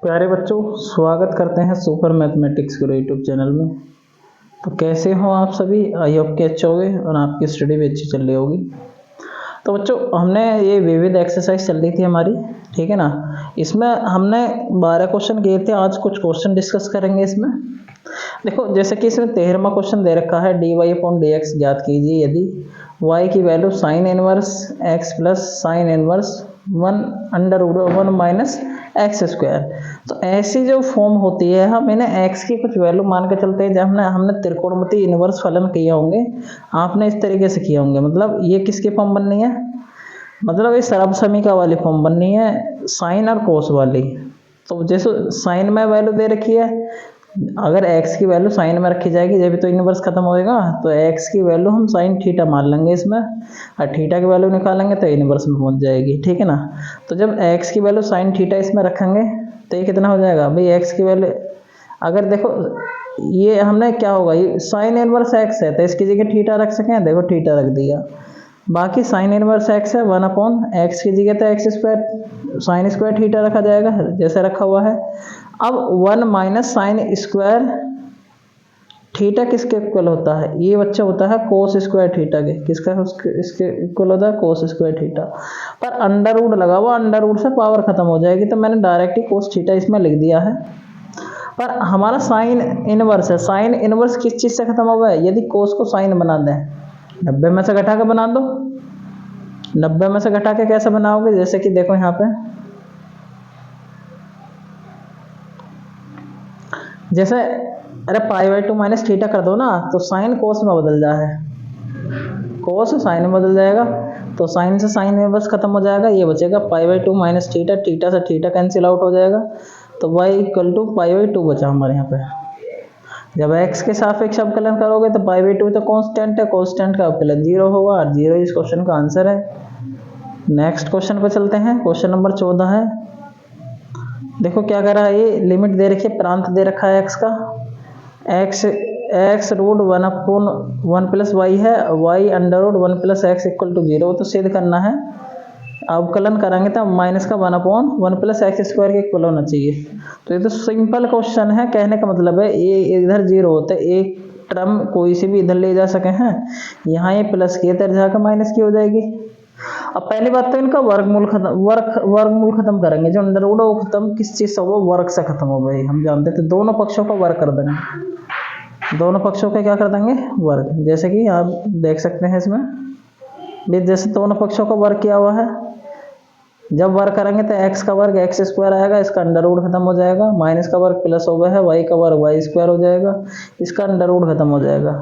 प्यारे बच्चों, स्वागत करते हैं सुपर मैथमेटिक्स के यूट्यूब चैनल में। तो कैसे हो आप सभी? आई होप के अच्छे होंगे और आपकी स्टडी भी अच्छी चल रही होगी। तो बच्चों, हमने ये विविध एक्सरसाइज चल रही थी हमारी, ठीक है ना। इसमें हमने 12 क्वेश्चन किए थे। आज कुछ क्वेश्चन डिस्कस करेंगे इसमें। देखो, जैसे कि इसमें 13वां क्वेश्चन दे रखा है, dy/dx ज्ञात कीजिए यदि y की value sine inverse x plus sine inverse 1/1 minus x square. तो ऐसी जो फॉर्म होती है, हम इन्हें x की कुछ वैल्यू मान के चलते हैं। जब हमने त्रिकोणमिति इनवर्स फलन किए होंगे, आपने इस तरीके से किए होंगे। मतलब ये किसकी फॉर्म बननी है? मतलब ये सरल समीकरण वाली फॉर्म बननी है, साइन और कोस वाली। तो जैसे साइन में वैल्यू दे रखी है, अगर x की वैल्यू साइन में रखी जाएगी जब तो इनवर्स खत्म होएगा, तो x की वैल्यू हम साइन थीटा मान लेंगे इसमें, और थीटा की वैल्यू निकालेंगे तो इनवर्स में पहुंच जाएगी, ठीक है ना। तो जब x की वैल्यू साइन थीटा इसमें रखेंगे तो ये कितना हो जाएगा भाई? x की वैल्यू अगर देखो, ये हमने क्या होगा, ये साइन इनवर्स x है तो इसकी जगह थीटा रख सकें, देखो थीटा रख दिया। बाकी साइन इनवर्स x है 1/x की जगह तो x square sine square theta रखा जाएगा जैसे रखा हुआ है। अब 1 माइनस साइन स्क्वायर थीटा किसके इक्वल होता है? ये बच्चा होता है कोस स्क्वायर थीटा के। किसका? इसके इक्वल होता है कोस स्क्वायर थीटा। पर अंडर रूट लगा हुआ, अंडर रूट से पावर खत्म हो जाएगी, तो मैंने डायरेक्ट ही कोस थीटा इसमें लिख दिया है। पर हमारा साइन इनवर्स है, साइन इनवर्स किस चीज़ से खत्म होगा? यदि कोस को साइन बना दें, 90 में से घटा के बना दो। 90 में से घटा के कैसे बनाओगे? जैसे कि देखो यहाँ पे, जैसे अरे π/2 माइनस थीटा कर दो ना, तो साइन कोस में बदल जा है, कोस साइन में बदल जाएगा, तो साइन से साइन इनवर्स खत्म हो जाएगा, ये बचेगा π/2 माइनस थीटा। थीटा से थीटा कैंसिल आउट हो जाएगा, तो y इक्वल टू π/2 बचा हमारे यहाँ पे। जब x के सापेक्ष अवकलन करोगे तो π/2 तो कांस्टेंट है, कांस्टेंट का अवकलन 0 होगा, और 0 इस क्वेश्चन का आंसर है। नेक्स्ट क्वेश्चन पे चलते हैं। क्वेश्चन नंबर 14 है। देखो क्या कर रहा है, ये लिमिट दे रखी है, प्रांत दे रखा है x का, x रूट 1/1 प्लस वाई है, y under root 1 plus x equal to 0। तो सिद्ध करना है, अवकलन करेंगे तो माइनस का 1/1 प्लस एक्स स्क्वायर के इक्वल होना चाहिए। तो ये तो सिंपल क्वेश्चन है। कहने का मतलब है ये इधर 0 होता है, एक टर्म कोई सी भी इधर ले जा सके हैं, यहाँ ये प्लस की इधर जाकर माइनस की हो जाएगी। अब पहली बात तो इनका वर्गमूल खत्म करेंगे। जो अंडर रूट है वो खत्म किस चीज से होगा? वर्ग से खत्म हो भाई। हम जानते थे दोनों पक्षों का वर्ग कर देंगे, दोनों पक्षों का क्या कर देंगे? वर्ग। जैसे कि आप देख सकते हैं इसमें भी, जैसे दोनों पक्षों का वर्ग किया हुआ है, जब वर्ग करेंगे तो x का वर्ग एक्स स्क्वायर आएगा, इसका अंडर रूट खत्म हो जाएगा, माइनस का वर्ग प्लस हो गया है, y का वर्ग वाई स्क्वायर हो जाएगा, इसका अंडर रूट खत्म हो जाएगा।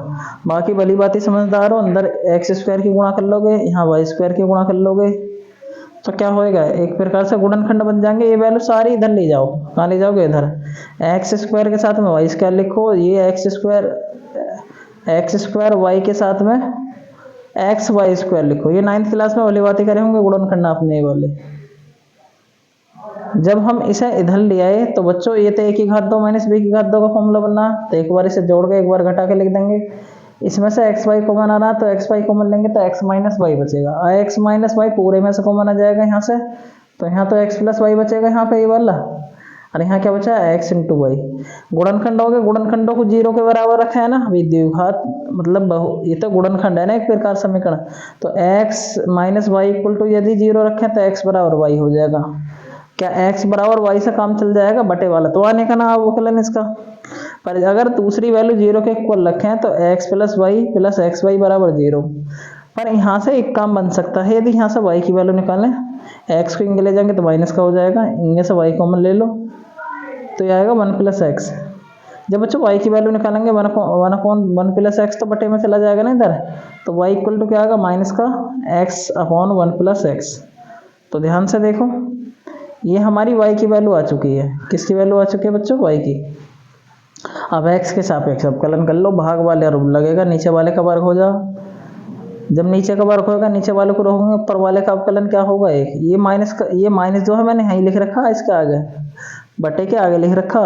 बाकी भली बात ही समझदार हो, अंदर एक्स स्क्वायर की गुणा कर लोगे, यहाँ वाई स्क्वायर की गुणा कर लोगे, तो क्या होएगा? एक प्रकार से गुणनखंड बन जाएंगे। ये वैल्यू सारी इधर ले जाओ। कहाँ ले जाओगे? इधर। एक्स स्क्वायर के साथ में वाई स्क्वायर लिखो, ये एक्स स्क्वायर वाई के साथ में एक्स वाई स्क्वायर लिखो। ये 9th क्लास में वाली बातें करे होंगे गुणनखंड आपने ये वाले। जब हम इसे इधर ले आए तो बच्चों ये तो a की घात 2 माइनस b की घात 2 का फॉर्मूला बनना, तो एक बार इसे जोड़ के एक बार घटा के लिख देंगे। इसमें से एक्स वाई कॉमन आ रहा, तो एक्स वाई कॉमन लेंगे तो एक्स माइनस वाई बचेगा, और एक्स माइनस वाई पूरे में से कॉमन आ जाएगा यहाँ से, तो यहाँ तो एक्स प्लस वाई बचेगा यहाँ पे ये वाला, और यहाँ क्या बचा? X into Y. गुणनखंड हो गए, गुणनखंडों को 0 के बराबर रखा है ना अभी, द्विघात मतलब ये तो गुणनखंड है ना एक प्रकार समीकरण। तो x minus y equal to यदि 0 रखें तो एक्स बराबर वाई हो जाएगा। क्या x बराबर y से काम चल जाएगा? बटे वाला तो आने का ना अवकलन इसका। पर अगर दूसरी वैल्यू 0 के इक्वल रखें तो x plus y plus x y बराबर 0। पर यहाँ से एक काम बन सकता है, यदि यहाँ से y की वैल्यू निकालें, x को इंगे ले जाएंगे तो माइनस का हो जाएगा, इंगे से y कॉमन ले लो तो ये आएगा 1 प्लस एक्स। जब बच्चों y की वैल्यू निकालेंगे 1/1 प्लस एक्स, तो बटे में चला जाएगा ना इधर, तो y इक्वल टू क्या आएगा? माइनस का x/1 प्लस एक्स। तो ध्यान से देखो, ये हमारी y की वैल्यू आ चुकी है। किसकी वैल्यू आ चुकी है बच्चों? y की। अब x के सापेक्ष अवकलन कर लो, भाग वाले रूप लगेगा, नीचे वाले का वर्ग हो जाओ। जब नीचे का वर्ग होगा, नीचे वाले को रोकेंगे, ऊपर वाले का अवकलन क्या होगा? एक। ये माइनस जो है मैंने यहीं लिख रखा है, इसके आगे बटे के आगे लिख रखा,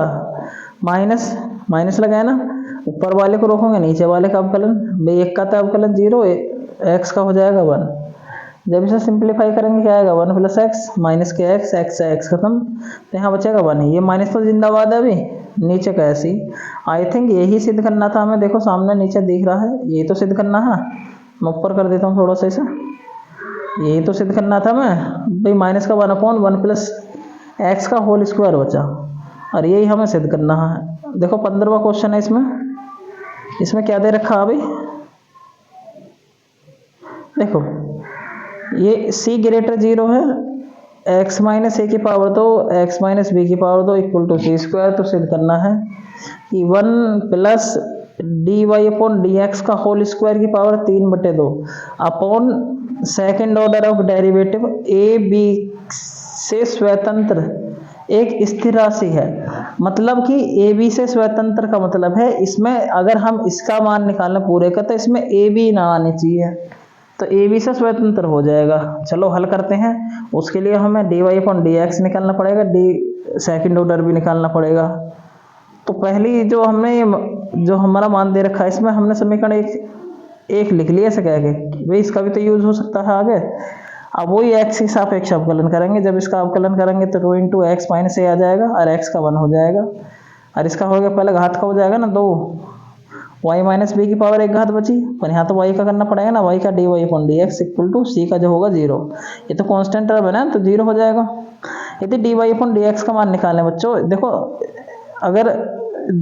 माइनस लगाए ना, ऊपर वाले को रोकोगे नीचे वाले का अवकलन, भाई एक का था अवकलन 0, x का हो जाएगा 1, जब इसे सिंप्लीफाई करेंगे क्या आएगा, 1 प्लस एक्स माइनस के एक्स, एक्स से एक्स खत्म, तो यहाँ बचेगा 1। ये माइनस तो जिंदाबाद है, अभी नीचे का ऐसी। आई थिंक यही सिद्ध करना था हमें, देखो सामने नीचे दिख रहा है, यही तो सिद्ध करना है। मैं ऊपर कर देता हूँ थोड़ा सा इसे, यही तो सिद्ध करना था मैं भाई, माइनस का 1/1 प्लस एक्स का होल स्क्वायर बचा, और यही हमें सिद्ध करना है। देखो 15वां क्वेश्चन है, इसमें क्या दे रखा है अभी, देखो ये c ग्रेटर 0 है, x माइनस ए की पावर 2 x माइनस बी की power 2 equal to C square. तो सिद्ध करना है कि 1 plus D Y upon D X का होल स्क्वायर की power 3/2 upon second order of derivative A B से स्वतंत्र एक स्थिर राशि है। मतलब कि ए बी से स्वतंत्र का मतलब है इसमें अगर हम इसका मान निकालना पूरे का, तो इसमें ए बी ना आनी चाहिए, तो ए बी से स्वतंत्र हो जाएगा। चलो हल करते हैं, उसके लिए हमें D Y upon D X निकालना पड़ेगा, डी सेकेंड ऑर्डर भी निकालना पड़ेगा। तो पहली जो हमने जो हमारा मान दे रखा है, इसमें हमने समीकरण एक लिख लिया ऐसे कह के, भाई इसका भी तो यूज हो सकता है आगे। अब वही एक्स के सापेक्ष अवकलन करेंगे, जब इसका अवकलन करेंगे तो 2 इंटू एक्स माइनस ए आ जाएगा, और एक्स का 1 हो जाएगा, और इसका हो गया पहले घात का हो जाएगा ना 2, y माइनस बी की पावर 1 घात बची, पर यहाँ तो y का करना पड़ेगा ना, y का D Y upon D X equal to C का जो होगा 0, ये तो कांस्टेंट टर्म है ना, तो 0 हो जाएगा। यदि D Y upon D X का मान निकालना है बच्चों, देखो अगर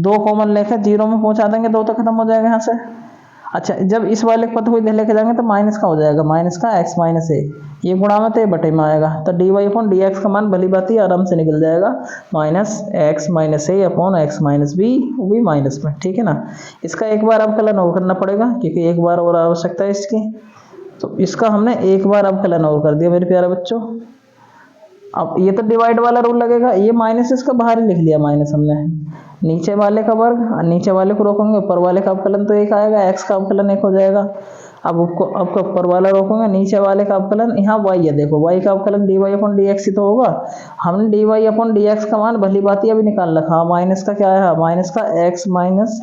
2 कॉमन लेकर 0 में पहुंचा देंगे, 2 तो खत्म हो जाएगा यहाँ से। अच्छा, जब इस वाले पद को इधर लेके जाएंगे तो माइनस का हो जाएगा, माइनस का एक्स माइनस ए, ये गुणा में तो ये बटे में आएगा, तो D Y upon D X का मान भली बात ही आराम से निकल जाएगा, minus X minus A upon X minus B, वो भी माइनस में, ठीक है ना। इसका एक बार अवकलन और करना पड़ेगा, क्योंकि एक बार और आवश्यकता है इसकी, तो इसका हमने एक बार अवकलन और कर दिया मेरे प्यारे बच्चों। अब ये तो डिवाइड वाला रूल लगेगा, ये माइनस इसका बाहर ही लिख लिया, माइनस हमने नीचे वाले का वर्ग, नीचे वाले को रोकेंगे, ऊपर वाले का अवकलन तो एक आएगा, एक्स का अवकलन 1 हो जाएगा। अब ऊपर वाला रोकेंगे, नीचे वाले का अवकलन, यहाँ वाई है, देखो वाई का अवकलन D Y upon D X ही तो होगा। हमने D Y upon D X का मान भली बात ही अभी निकाल रखा, माइनस का क्या है, माइनस का एक्स माइनस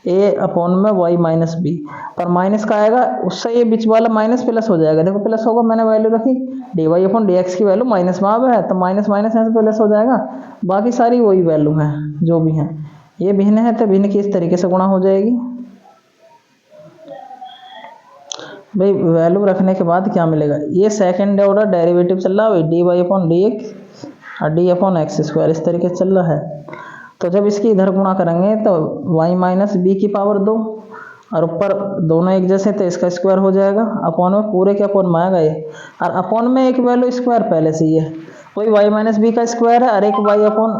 ए अपॉन में वाई माइनस बी, पर माइनस का आएगा, उससे ये बीच वाला माइनस प्लस हो जाएगा, देखो प्लस होगा, मैंने वैल्यू रखी D Y upon D X की वैल्यू माइनस में है, तो माइनस माइनस यहाँ से प्लस हो जाएगा, बाकी सारी वही वैल्यू है जो भी है। ये भिन्न है तो भिन्न की इस तरीके से गुणा हो जाएगी। भाई वैल्यू रखने के बाद क्या मिलेगा, ये सेकंड ऑर्डर डेरिवेटिव चल रहा है D Y upon D X और डी अपॉन एक्स स्क्वायर, इस तरीके से चल रहा है। तो जब इसकी इधर गुणा करेंगे तो y माइनस बी की पावर 2, और ऊपर दोनों एक जैसे, तो इसका स्क्वायर हो जाएगा, अपॉन में पूरे के अपॉन में आएगा ये, और अपॉन में एक वैल्यू स्क्वायर पहले से ही है, वही y माइनस बी का स्क्वायर है, और एक y अपॉन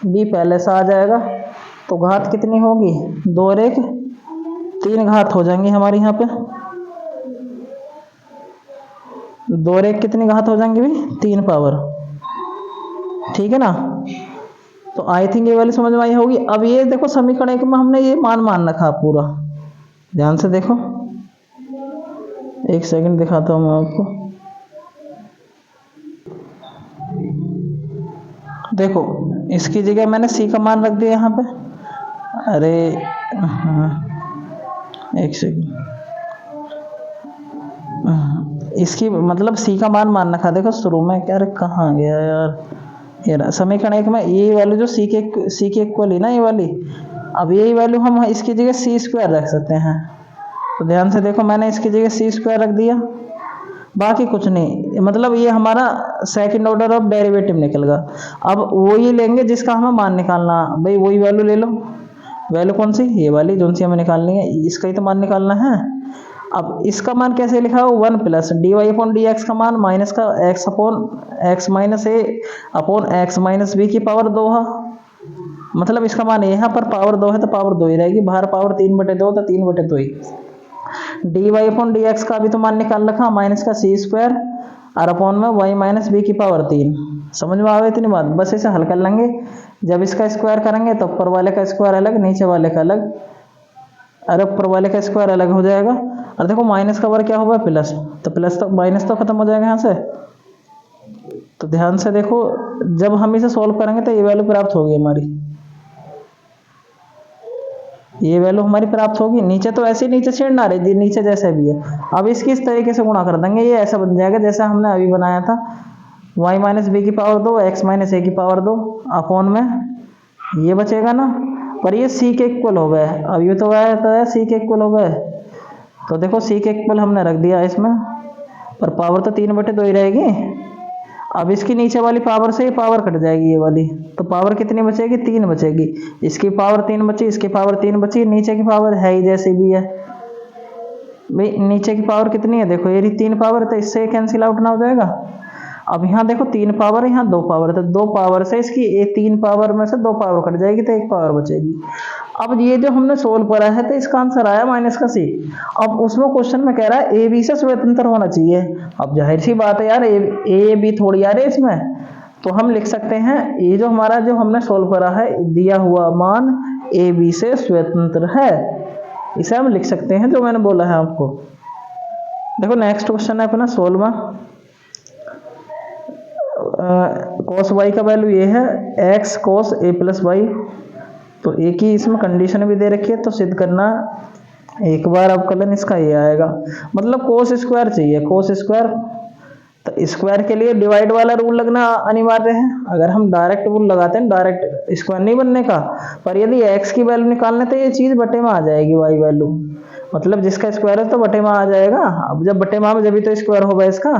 बी पहले से आ जाएगा। तो घात कितनी होगी, 2 और 1 3 घात हो जाएंगी हमारी यहाँ पे, 2 और 1 कितनी घात हो जाएंगी भाई, 3 पावर, ठीक है ना। तो आई थिंक ये वाली समझ में आई होगी। अब ये देखो समीकरण 1 में हमने ये मान रखा पूरा, ध्यान से देखो, एक सेकंड दिखाता हूँ मैं आपको, देखो इसकी जगह मैंने सी का मान रख दिया यहाँ पे, अरे एक सेकंड, इसकी मतलब सी का मान रखा, देखो शुरू में क्या, अरे कहाँ गया यार, ये समीकरण 1 में ये वैल्यू जो सी के इक्वल ही ना ये वाली, अब यही वैल्यू हम इसकी जगह सी स्क्वायर रख सकते हैं। तो ध्यान से देखो, मैंने इसकी जगह सी स्क्वायर रख दिया, बाकी कुछ नहीं, मतलब ये हमारा सेकंड ऑर्डर ऑफ डेरिवेटिव निकल गया। अब वही लेंगे जिसका हमें मान निकालना, भाई वही वैल्यू ले लो, वैल्यू कौन सी, ये वाली जो सी हमें निकालनी है, इसका ही तो मान निकालना है। अब इसका मान कैसे लिखा है, 1 plus D Y upon D X का मान माइनस का X upon X minus A upon X minus B की पावर 2 है, मतलब इसका मान यहाँ पर पावर 2 है तो पावर 2 ही रहेगी, बाहर पावर 3/2 तो 3/2 ही। D Y upon D X का भी तो मान निकाल रखा, माइनस का सी स्क्वायर और अपॉन में वाई माइनस बी की पावर 3। समझ में आवे इतनी बात, बस इसे हल कर लेंगे। जब इसका स्क्वायर करेंगे तो ऊपर वाले का स्क्वायर अलग, नीचे वाले का अलग, अरे ऊपर वाले का स्क्वायर अलग हो जाएगा, और देखो माइनस का वर्ग क्या होगा, प्लस, तो प्लस तो माइनस तो खत्म हो जाएगा यहाँ से। तो ध्यान से देखो, जब हम इसे सॉल्व करेंगे तो ये वैल्यू प्राप्त होगी हमारी, ये वैल्यू हमारी प्राप्त होगी। नीचे तो ऐसे ही नीचे छेड़ना रही, नीचे जैसे भी है। अब इसकी इस तरीके से गुणा कर देंगे, ये ऐसा बन जाएगा जैसा हमने अभी बनाया था, y माइनस बी की पावर 2 x माइनस ए की पावर 2 अपॉन में ये बचेगा ना, पर ये c के इक्वल हो गए। अब ये तो आया था c के इक्वल हो गए, तो देखो c के इक्वल हमने रख दिया इसमें, पर पावर तो 3/2 ही रहेगी। अब इसकी नीचे वाली पावर से ये पावर कट जाएगी ये वाली, तो पावर कितनी बचेगी, 3 बचेगी। इसकी पावर 3 बची, इसकी पावर 3 बची, नीचे की पावर है ही जैसी भी है भाई। नीचे की पावर कितनी है, देखो ये 3 पावर, तो इससे कैंसिल आउट ना हो जाएगा। अब यहाँ देखो 3 पावर है, यहाँ 2 पावर, तो 2 पावर से इसकी ये 3 पावर में से 2 पावर कट जाएगी, तो 1 पावर बचेगी। अब ये जो हमने सोल्व करा है, तो इसका आंसर आया माइनस का c। अब उसमें क्वेश्चन में कह रहा है ए बी से स्वतंत्र होना चाहिए। अब जाहिर सी बात है यार, ए बी थोड़ी आ रही है इसमें, तो हम लिख सकते हैं ये जो हमारा जो हमने सोल्व करा है, दिया हुआ मान ए बी से स्वतंत्र है, इसे हम लिख सकते हैं जो मैंने बोला है आपको। देखो नेक्स्ट क्वेश्चन है अपना 16वां। cos y का वैल्यू ये है x cos a plus y, तो एक ही इसमें कंडीशन भी दे रखी है, तो सिद्ध करना एक बार अवकलन इसका ये आएगा, मतलब cos स्क्वायर चाहिए, cos स्क्वायर। तो स्क्वायर के लिए डिवाइड वाला रूल लगना अनिवार्य है। अगर हम डायरेक्ट रूल लगाते हैं, डायरेक्ट स्क्वायर नहीं बनने का, पर यदि x की वैल्यू निकालने तो ये चीज़ बटे में आ जाएगी, y वैल्यू, मतलब जिसका स्क्वायर है तो बटे में आ जाएगा। अब जब बटे में जब भी तो स्क्वायर होगा इसका,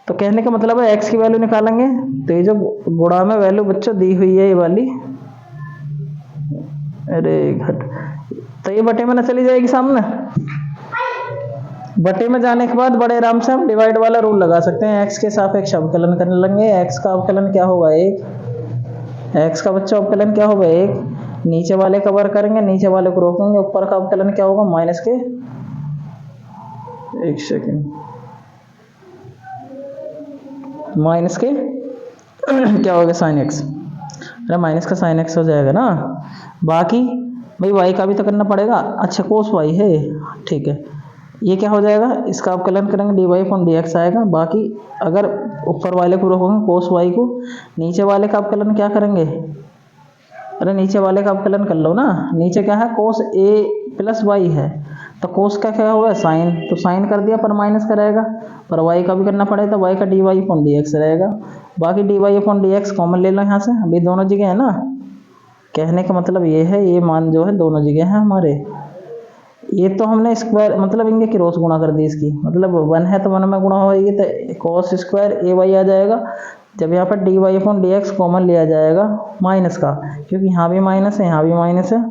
तो कहने का मतलब है x की वैल्यू निकालेंगे, तो ये जो गुणा में वैल्यू बच्चों दी हुई है ये वाली, अरे घट, तो ये बटे में ना चली जाएगी सामने। बटे में जाने के बाद बड़े आराम से हम डिवाइड वाला रूल लगा सकते हैं, x के सापेक्ष अवकलन करने लगेंगे। x का अवकलन क्या होगा 1, x का बच्चा अवकलन क्या होगा 1, नीचे वाले कवर करेंगे, नीचे वाले को रोकेंगे, ऊपर का अवकलन क्या होगा माइनस के, एक सेकेंड, माइनस के क्या हो गया साइन एक्स, अरे माइनस का साइन एक्स हो जाएगा ना। बाकी भाई वाई का भी तो करना पड़ेगा। अच्छा कोस वाई है, ठीक है, ये क्या हो जाएगा, इसका अवकलन करेंगे D Y upon D X आएगा। बाकी अगर ऊपर वाले को रखोगे कोस वाई को, नीचे वाले का अवकलन क्या करेंगे, अरे नीचे वाले का अवकलन कर लो ना, नीचे क्या है कोस ए प्लस वाई है, तो कोस का क्या होगा साइन, तो साइन कर दिया, पर माइनस का रहेगा, पर वाई का भी करना पड़ेगा, तो वाई का D Y upon D X रहेगा। बाकी D Y upon D X common ले लो यहाँ से, अभी दोनों जगह है ना, कहने का मतलब ये है ये मान जो है दोनों जगह है हमारे। ये तो हमने स्क्वायर मतलब इनके क्रॉस गुणा कर दी, इसकी मतलब 1 है तो 1 में गुणा होगी, तो कॉस स्क्वायर ए वाई आ जाएगा। जब यहाँ पर D Y upon D X common लिया जाएगा माइनस का, क्योंकि यहाँ भी माइनस है यहाँ भी माइनस है,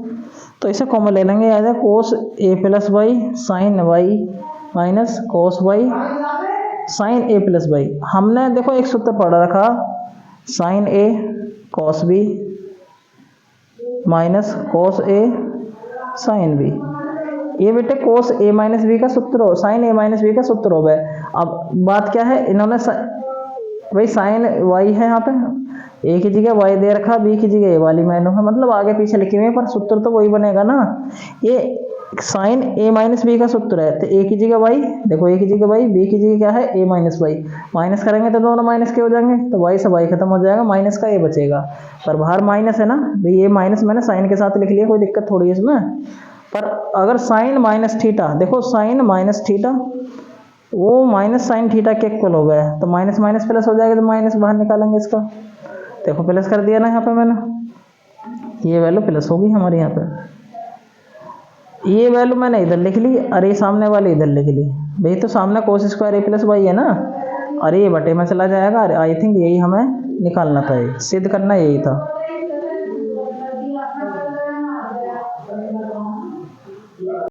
तो इसे कॉमन ले लेंगे, आ जाए cos A plus Y sine Y minus cos Y sine A plus Y. हमने देखो एक सूत्र पढ़ रखा, sine A cos B minus cos A sine B, ये बेटे कोस ए माइनस बी का सूत्र हो, साइन ए माइनस बी का सूत्र हो गए। अब बात क्या है, इन्होंने भाई साइन वाई है यहाँ पे, ए की जगह वाई दे रखा, बी की जगह ए वाली मैंने है, मतलब आगे पीछे लिखे हुए, पर सूत्र तो वही बनेगा ना। ये साइन ए माइनस बी का सूत्र है, तो ए की जगह वाई, देखो ए की जगह वाई, बी की जगह क्या है ए माइनस वाई, माइनस करेंगे तो दोनों माइनस के हो जाएंगे, तो वाई से वाई खत्म हो जाएगा, माइनस का ए बचेगा, पर बाहर माइनस है ना भाई, ये माइनस मैंने साइन के साथ लिख लिया, कोई दिक्कत थोड़ी है इसमें। पर अगर साइन माइनस थीटा, देखो साइन माइनस थीटा वो माइनस साइन थीटा के इक्वल हो गया, तो माइनस माइनस प्लस हो जाएगा, तो माइनस बाहर निकालेंगे इसका, देखो प्लस कर दिया ना यहाँ पे मैंने, ये वैल्यू प्लस होगी हमारे यहाँ पे, ये वैल्यू मैंने इधर लिख ली, अरे सामने वाले इधर लिख ली भाई, तो सामने कोस स्क्वायर ए प्लस वाई है ना, अरे ये बटे में चला जाएगा। आई थिंक यही हमें निकालना था, सिद्ध करना यही था।